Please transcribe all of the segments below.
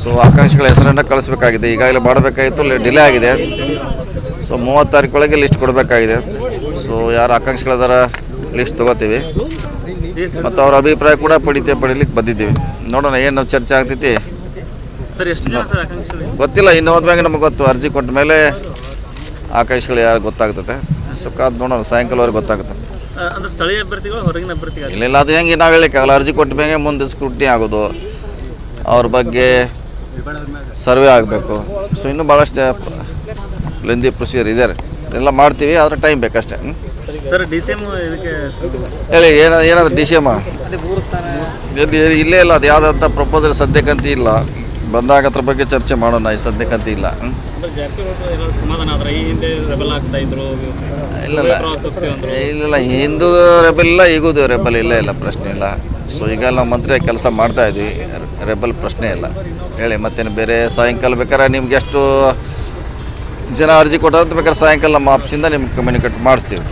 So ಆಕಾಂಕ್ಷಿಗಳ ಹೆಸರನ್ನು ಕಳಿಸ್ಬೇಕಾಗಿದೆ. ಈಗಾಗಲೇ ಮಾಡಬೇಕಾಗಿತ್ತು, ಡಿಲೇ ಆಗಿದೆ. ಸೊ 30 ತಾರೀಕೊಳಗೆ ಲಿಸ್ಟ್ ಕೊಡಬೇಕಾಗಿದೆ. ಸೊ ಯಾರು ಆಕಾಂಕ್ಷಿಗಳದಾರ ಲಿಸ್ಟ್ ತೊಗೋತೀವಿ ಮತ್ತು ಅವ್ರ ಅಭಿಪ್ರಾಯ ಕೂಡ ಪಡೀಲಿಕ್ಕೆ ಬಂದಿದ್ದೀವಿ. ನೋಡೋಣ ಏನು ಚರ್ಚೆ ಆಗ್ತೈತಿ ಗೊತ್ತಿಲ್ಲ. ಇನ್ನು ಹೋದ್ಮ್ಯಾಗ ನಮಗೆ ಗೊತ್ತು. ಅರ್ಜಿ ಕೊಟ್ಟ ಮೇಲೆ ಆಕಾಂಕ್ಷಿಗಳು ಯಾರು ಗೊತ್ತಾಗ್ತದೆ. ಸೊ ಕಾದು ನೋಡೋಣ, ಸಾಯಂಕಾಲವರೆಗೆ ಗೊತ್ತಾಗುತ್ತೆ. ಸ್ಥಳೀಯ ಅಭ್ಯರ್ಥಿಗಳು ಹೊರಗಿನ ಅಭ್ಯರ್ಥಿಗಳು ಇಲ್ಲ ಅದು ಹೆಂಗೆ ನಾವು ಹೇಳಿಕ್ಕಾಗಲ್ಲ. ಅರ್ಜಿ ಕೊಟ್ಟ ಮೇಲೆ ಮುಂದೆ ಸ್ಕ್ರೂಟಿನಿ ಆಗೋದು, ಅವ್ರ ಬಗ್ಗೆ ಸರ್ವೆ ಆಗಬೇಕು. ಸೊ ಇನ್ನೂ ಭಾಳಷ್ಟು ಲೆಂದಿ ಪ್ರೊಸೀಜರ್ ಇದೆ. ಎಲ್ಲ ಮಾಡ್ತೀವಿ, ಆದರೆ ಟೈಮ್ ಬೇಕಷ್ಟೇ. ಸರ್ DCM ಇದಕ್ಕೆ ಹೇಳಿ ಏನಾದ್ರು DCM ಇಲ್ಲೇ ಇಲ್ಲ. ಅದು ಯಾವುದಂಥ ಪ್ರಪೋಸಲ್ ಸದ್ಯಕ್ಕಂತ ಇಲ್ಲ. ಬಂದಾಗ ಅದ್ರ ಬಗ್ಗೆ ಚರ್ಚೆ ಮಾಡೋಣ. ಈ ಸದ್ಯಕ್ಕಂತ ಇಲ್ಲ. ಇಲ್ಲ ಹಿಂದೂ ರೆಬಲ್ ಇಲ್ಲ, ಈಗೂದು ರೆಬಲ್ ಇಲ್ಲ ಪ್ರಶ್ನೆ ಇಲ್ಲ. ಸೊ ಈಗ ನಾವು ಮಂತ್ರಿ ಕೆಲಸ ಮಾಡ್ತಾ ಇದ್ವಿ, ರೆಬಲ್ ಪ್ರಶ್ನೆ ಇಲ್ಲ. ಹೇಳಿ ಮತ್ತೇನು ಬೇರೆ. ಸಾಯಂಕಾಲ ಬೇಕಾದ್ರೆ ನಿಮ್ಗೆ ಎಷ್ಟು ಜನ ಅರ್ಜಿ ಕೊಟ್ಟಂತ ಬೇಕಾದ್ರೆ ಸಾಯಂಕಾಲ ನಮ್ಮ ಆಫೀಸಿಂದ ನಿಮ್ಗೆ ಕಮ್ಯುನಿಕೇಟ್ ಮಾಡಿಸ್ತೀವಿ.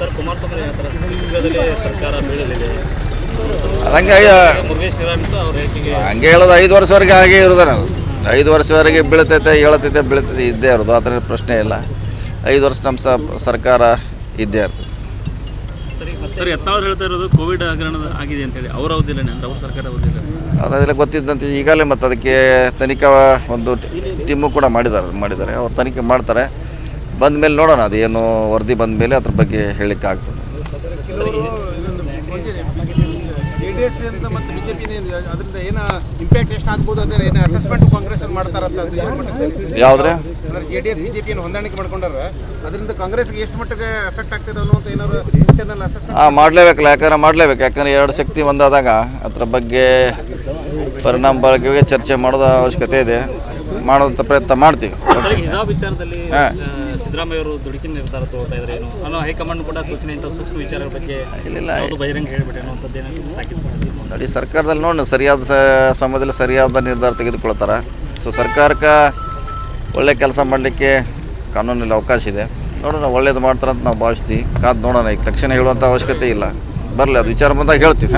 ಹಂಗೆ ಹೇಳೋದು 5 ವರ್ಷವರೆಗೆ ಹಾಗೆ ಇರೋದು. ನಾವು 5 ವರ್ಷವರೆಗೆ ಬೀಳ್ತೈತೆ ಇದ್ದೇ ಇರೋದು. ಆ ಥರ ಪ್ರಶ್ನೆ ಇಲ್ಲ. 5 ವರ್ಷ ನಮ್ಮ ಸರ್ಕಾರ ಇದ್ದೇ ಇರ್ತದೆ. ಸರ್ ಯತ್ನಾಳ್ ಹೇಳ್ತಾ ಇರೋದು ಕೋವಿಡ್ ಹಗರಣ ಆಗಿದೆ ಅಂತೇಳಿ ಅವ್ರ ಅವಧಿಲ್ಲ ಅಂತ ಅವ್ರ ಸರ್ಕಾರ ಅವಧಿಲ್ಲ ಅದೆಲ್ಲ ಗೊತ್ತಿದ್ದಂತೆ. ಈಗಲೇ ಮತ್ತು ಅದಕ್ಕೆ ತನಿಖಾ ಒಂದು ಟೀಮು ಕೂಡ ಮಾಡಿದ್ದಾರೆ. ಅವ್ರು ತನಿಖೆ ಮಾಡ್ತಾರೆ. ಬಂದ ಮೇಲೆ ನೋಡೋಣ, ಅದೇನು ವರದಿ ಬಂದ ಮೇಲೆ ಅದ್ರ ಬಗ್ಗೆ ಹೇಳಿಕ್ಕೆ ಆಗ್ತದೆ. JDS ಅಂತ ಮತ್ತು BJP ಅದರಿಂದ ಏನು ಇಂಪ್ಯಾಕ್ಟ್ ಎಷ್ಟು ಆಗ್ಬೋದು ಅಂತ ಏನು ಅಸೆಸ್ಮೆಂಟ್ ಕಾಂಗ್ರೆಸ್ ಮಾಡ್ತಾರಂತ ಯಾವುದ್ರೆ JDS BJP ಹೊಂದಾಣಿಕೆ ಮಾಡ್ಕೊಂಡ್ರೆ ಅದರಿಂದ ಕಾಂಗ್ರೆಸ್ಗೆ ಎಷ್ಟು ಮಟ್ಟಿಗೆ ಎಫೆಕ್ಟ್ ಆಗ್ತದೆ ಅನ್ನುವಂಥ ಏನಾದ್ರು ಇಂಟರ್ನಲ್ ಅಸೆಸ್ಮೆಂಟ್ ಮಾಡಲೇಬೇಕಲ್ಲ. ಯಾಕಂದ್ರೆ 2 ಶಕ್ತಿ ಒಂದಾದಾಗ ಅದ್ರ ಬಗ್ಗೆ ಪರಿಣಾಮ ಬಳಕೆಗೆ ಚರ್ಚೆ ಮಾಡೋದು ಅವಶ್ಯಕತೆ ಇದೆ. ಮಾಡೋಂಥ ಪ್ರಯತ್ನ ಮಾಡ್ತೀವಿ. ಹಿಜಾಬ್ ವಿಚಾರದಲ್ಲಿ ಸಿದ್ದರಾಮಯ್ಯ ಅವರು ದುಡುಕಿನ ನಿರ್ಧಾರ ತಗೋತಾ ಇದ್ದಾರೆ ಏನು ಅನ್ನೋ ಹೈಕಮಾಂಡ್ ಕೂಡ ಸೂಚನೆ ಇಂಥ ಸೂಕ್ಷ್ಮ ವಿಚಾರಗಳ ಬಗ್ಗೆ ಇಲ್ಲ ಬಹಿರಂಗ ಹೇಳ್ಬಿಟ್ಟು ಅನ್ನೋಂಥದ್ದು ಏನಾದ್ರು ನೋಡಿ, ಸರ್ಕಾರದಲ್ಲಿ ನೋಡಿ ಸರಿಯಾದ ಸಮಯದಲ್ಲಿ ಸರಿಯಾದ ನಿರ್ಧಾರ ತೆಗೆದುಕೊಳ್ತಾರೆ. ಸೊ ಸರ್ಕಾರಕ್ಕೆ ಒಳ್ಳೆ ಕೆಲಸ ಮಾಡಲಿಕ್ಕೆ ಕಾನೂನಲ್ಲಿ ಅವಕಾಶ ಇದೆ. ನೋಡೋಣ, ಒಳ್ಳೇದು ಮಾಡ್ತಾರಂತ ನಾವು ಭಾವಿಸ್ತೀವಿ. ಕಾದು ನೋಡೋಣ. ಈಗ ತಕ್ಷಣ ಹೇಳುವಂಥ ಅವಶ್ಯಕತೆ ಇಲ್ಲ. ಬರಲಿ, ಅದು ವಿಚಾರ ಬಂದಾಗ ಹೇಳ್ತೀವಿ.